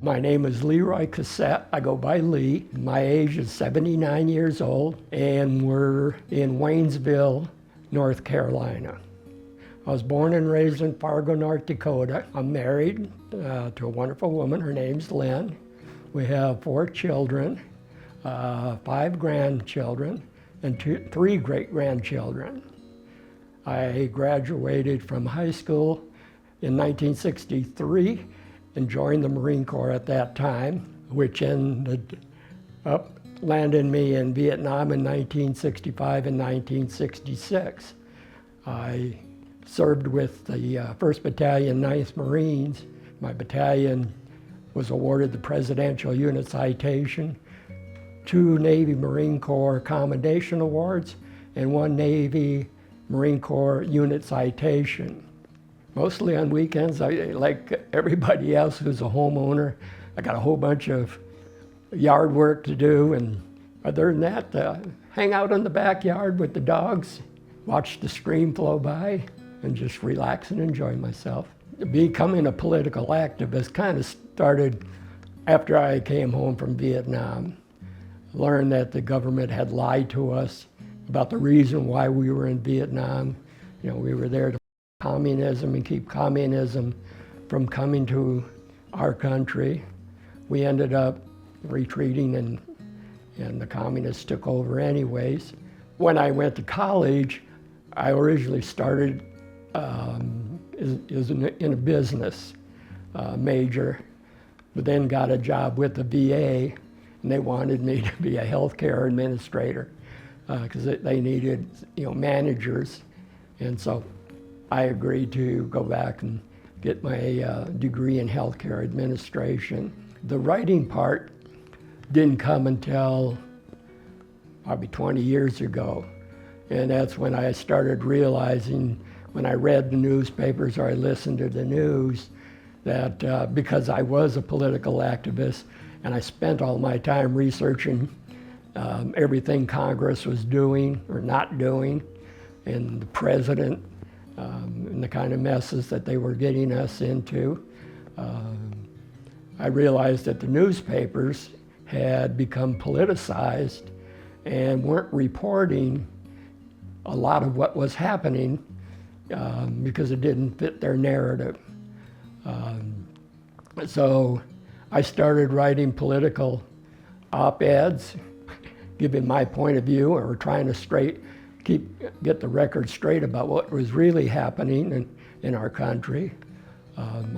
My name is LeRoy Cossette. I go by Lee. My age is 79 years old, and we're in Waynesville, North Carolina. I was born and raised in Fargo, North Dakota. I'm married to a wonderful woman. Her name's Lynn. We have 4 children, 5 grandchildren, and 3 great-grandchildren. I graduated from high school in 1963 and joined the Marine Corps at that time, which ended up landing me in Vietnam in 1965 and 1966. I served with the 1st Battalion, 9th Marines. My battalion was awarded the Presidential Unit Citation, 2 Navy Marine Corps Commendation Awards, and 1 Navy Marine Corps Unit Citation. Mostly on weekends, like everybody else who's a homeowner, I got a whole bunch of yard work to do, and other than that, hang out in the backyard with the dogs, watch the stream flow by, and just relax and enjoy myself. Becoming a political activist kind of started after I came home from Vietnam. Learned that the government had lied to us about the reason why we were in Vietnam. You know, we were there to communism and keep communism from coming to our country. We ended up retreating and the communists took over anyways. When I went to college, I originally started in a business major, but then got a job with the VA, and they wanted me to be a healthcare administrator because they needed, managers, and so I agreed to go back and get my degree in healthcare administration. The writing part didn't come until probably 20 years ago, and that's when I started realizing, when I read the newspapers or I listened to the news, that because I was a political activist and I spent all my time researching everything Congress was doing or not doing, and the president, and the kind of messes that they were getting us into, I realized that the newspapers had become politicized and weren't reporting a lot of what was happening because it didn't fit their narrative. So I started writing political op-eds, giving my point of view, or trying to get the record straight about what was really happening in our country.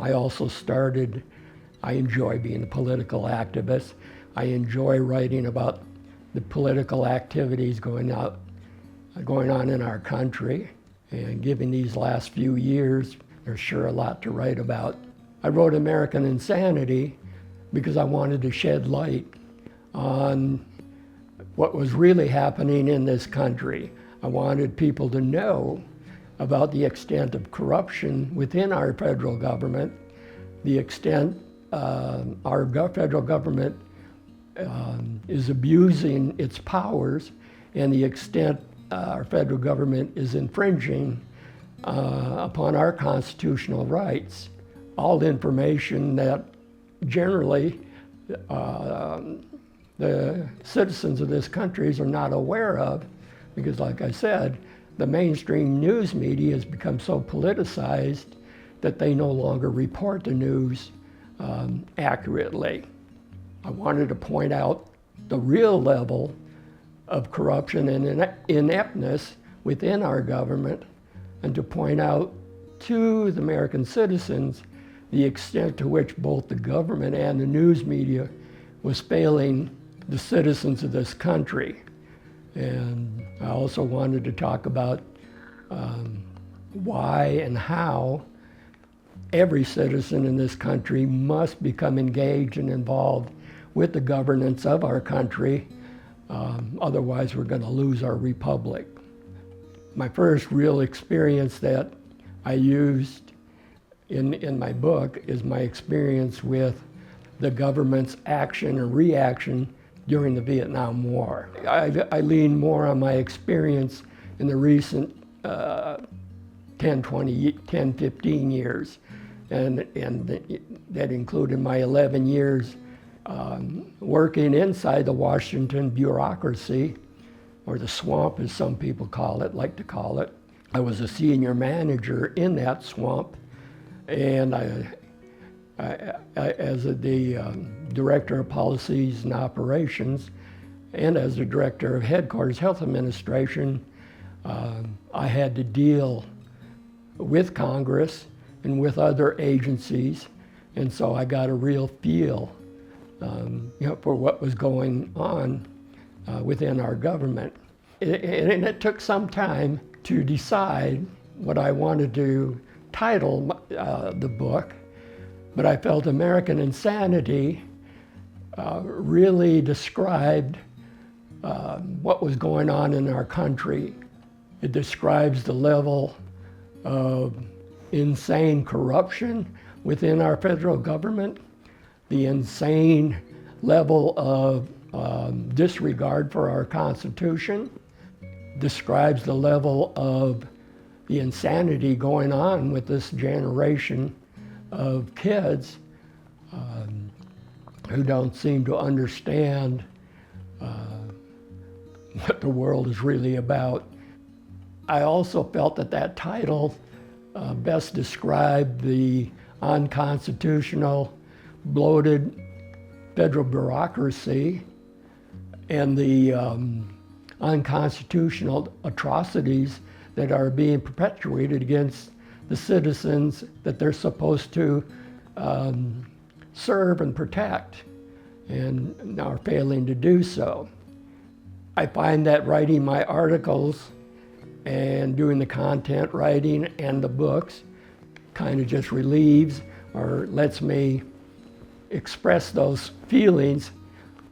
I also I enjoy being a political activist. I enjoy writing about the political activities going on in our country. And given these last few years, there's sure a lot to write about. I wrote American Insanity because I wanted to shed light on what was really happening in this country. I wanted people to know about the extent of corruption within our federal government, the extent our federal government is abusing its powers, and the extent our federal government is infringing upon our constitutional rights. All the information that generally the citizens of this country are not aware of, because like I said, the mainstream news media has become so politicized that they no longer report the news accurately. I wanted to point out the real level of corruption and ineptness within our government, and to point out to the American citizens the extent to which both the government and the news media was failing the citizens of this country. And I also wanted to talk about why and how every citizen in this country must become engaged and involved with the governance of our country. Otherwise, we're going to lose our republic. My first real experience that I used in my book is my experience with the government's action and reaction during the Vietnam War. I lean more on my experience in the recent 10, 15 years and that included my 11 years working inside the Washington bureaucracy, or the swamp as some people like to call it. I was a senior manager in that swamp, and as the Director of Policies and Operations, and as the Director of Headquarters Health Administration, I had to deal with Congress and with other agencies, and so I got a real feel for what was going on within our government. And it took some time to decide what I wanted to title the book, but I felt American Insanity really described what was going on in our country. It describes the level of insane corruption within our federal government, the insane level of disregard for our Constitution, describes the level of the insanity going on with this generation of kids who don't seem to understand what the world is really about. I also felt that title best described the unconstitutional, bloated federal bureaucracy and the unconstitutional atrocities that are being perpetuated against the citizens that they're supposed to serve and protect, and are failing to do so. I find that writing my articles and doing the content writing and the books kind of just relieves or lets me express those feelings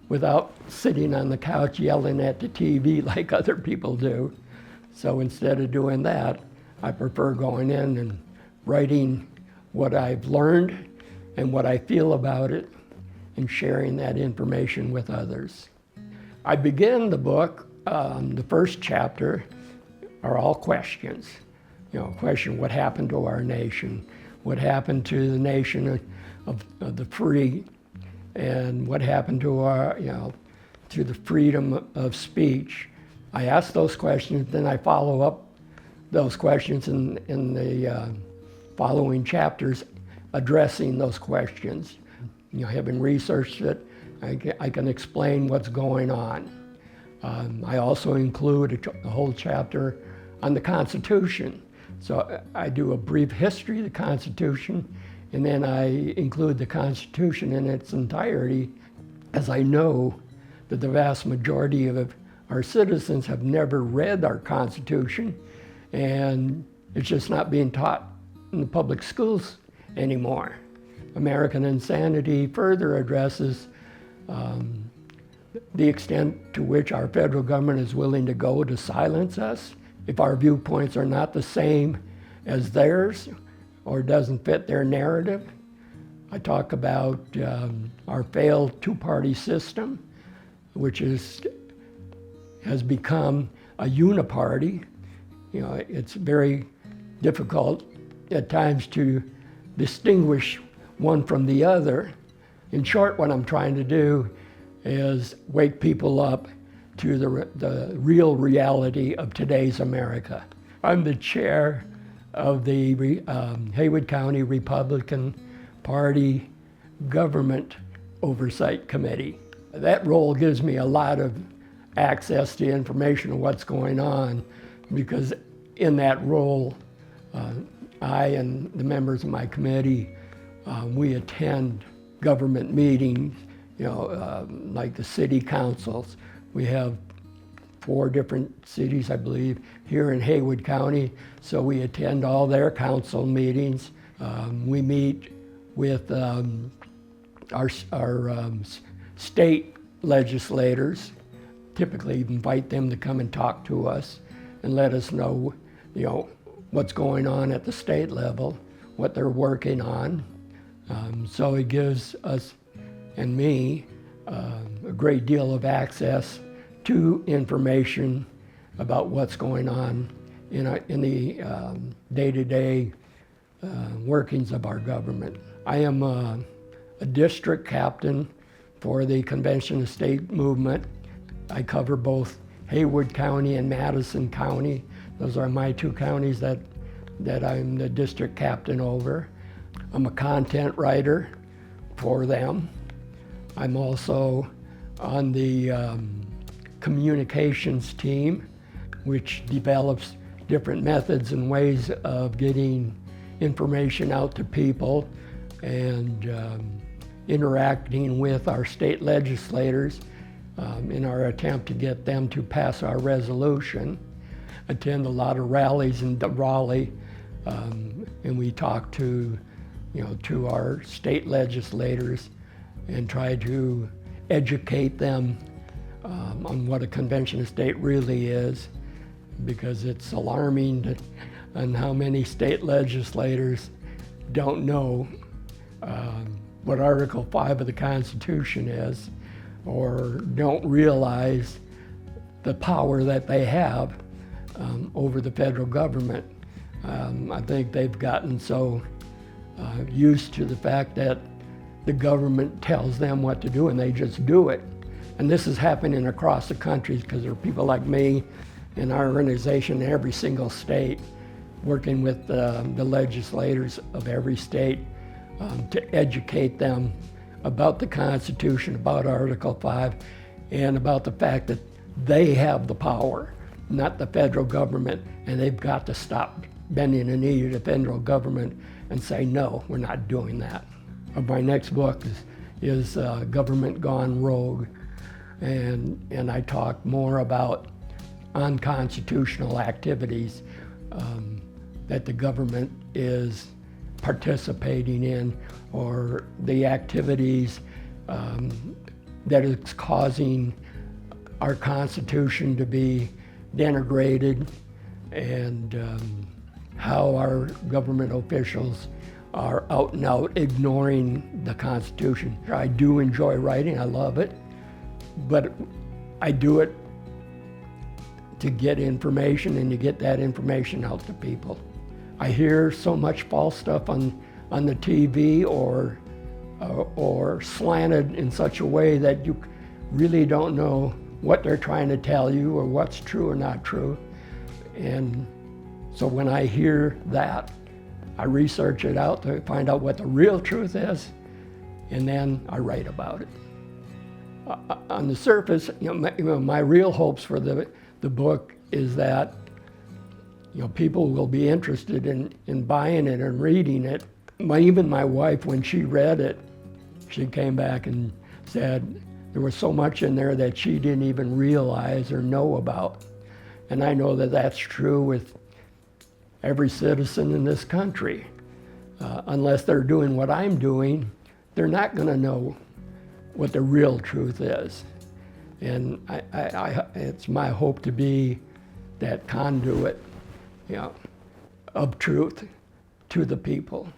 without sitting on the couch yelling at the TV like other people do. So instead of doing that, I prefer going in and writing what I've learned and what I feel about it and sharing that information with others. I begin the book, the first chapter are all questions. Question, what happened to our nation? What happened to the nation of the free? And what happened to our, to the freedom of speech? I ask those questions, then I follow up those questions in the following chapters, addressing those questions. Having researched it, I can explain what's going on. I also include a whole chapter on the Constitution. So I do a brief history of the Constitution, and then I include the Constitution in its entirety, as I know that the vast majority of our citizens have never read our Constitution, and it's just not being taught in the public schools anymore. American Insanity further addresses the extent to which our federal government is willing to go to silence us if our viewpoints are not the same as theirs or doesn't fit their narrative. I talk about our failed two-party system, which has become a uniparty. It's very difficult at times to distinguish one from the other. In short, what I'm trying to do is wake people up to the real reality of today's America. I'm the chair of the Haywood County Republican Party Government Oversight Committee. That role gives me a lot of access to information on what's going on, because in that role, I and the members of my committee, we attend government meetings, like the city councils. We have 4 different cities, I believe, here in Haywood County, so we attend all their council meetings. We meet with our state legislators, typically invite them to come and talk to us and let us know, what's going on at the state level, what they're working on. So it gives us and me a great deal of access to information about what's going on in the day-to-day workings of our government. I am a district captain for the Convention of State movement. I cover both Haywood County and Madison County. Those are my two counties that I'm the district captain over. I'm a content writer for them. I'm also on the communications team, which develops different methods and ways of getting information out to people and interacting with our state legislators in our attempt to get them to pass our resolution. Attend a lot of rallies in Raleigh, and we talk to our state legislators and try to educate them on what a convention of state really is, because it's alarming on how many state legislators don't know what Article 5 of the Constitution is, or don't realize the power that they have over the federal government. I think they've gotten so used to the fact that the government tells them what to do and they just do it. And this is happening across the country because there are people like me in our organization in every single state working with the legislators of every state to educate them about the Constitution, about Article 5, and about the fact that they have the power, not the federal government, and they've got to stop bending the knee to the federal government and say, no, we're not doing that. My next book is Government Gone Rogue, and I talk more about unconstitutional activities that the government is participating in, or the activities that is causing our Constitution to be denigrated, and how our government officials are out and out ignoring the Constitution. I do enjoy writing, I love it, but I do it to get information and to get that information out to people. I hear so much false stuff on the TV or slanted in such a way that you really don't know what they're trying to tell you or what's true or not true. And so when I hear that, I research it out to find out what the real truth is, and then I write about it. On the surface, my real hopes for the book is that people will be interested in buying it and reading it. Even my wife, when she read it, she came back and said there was so much in there that she didn't even realize or know about. And I know that that's true with every citizen in this country. Unless they're doing what I'm doing, they're not going to know what the real truth is. And it's my hope to be that conduit, of truth to the people.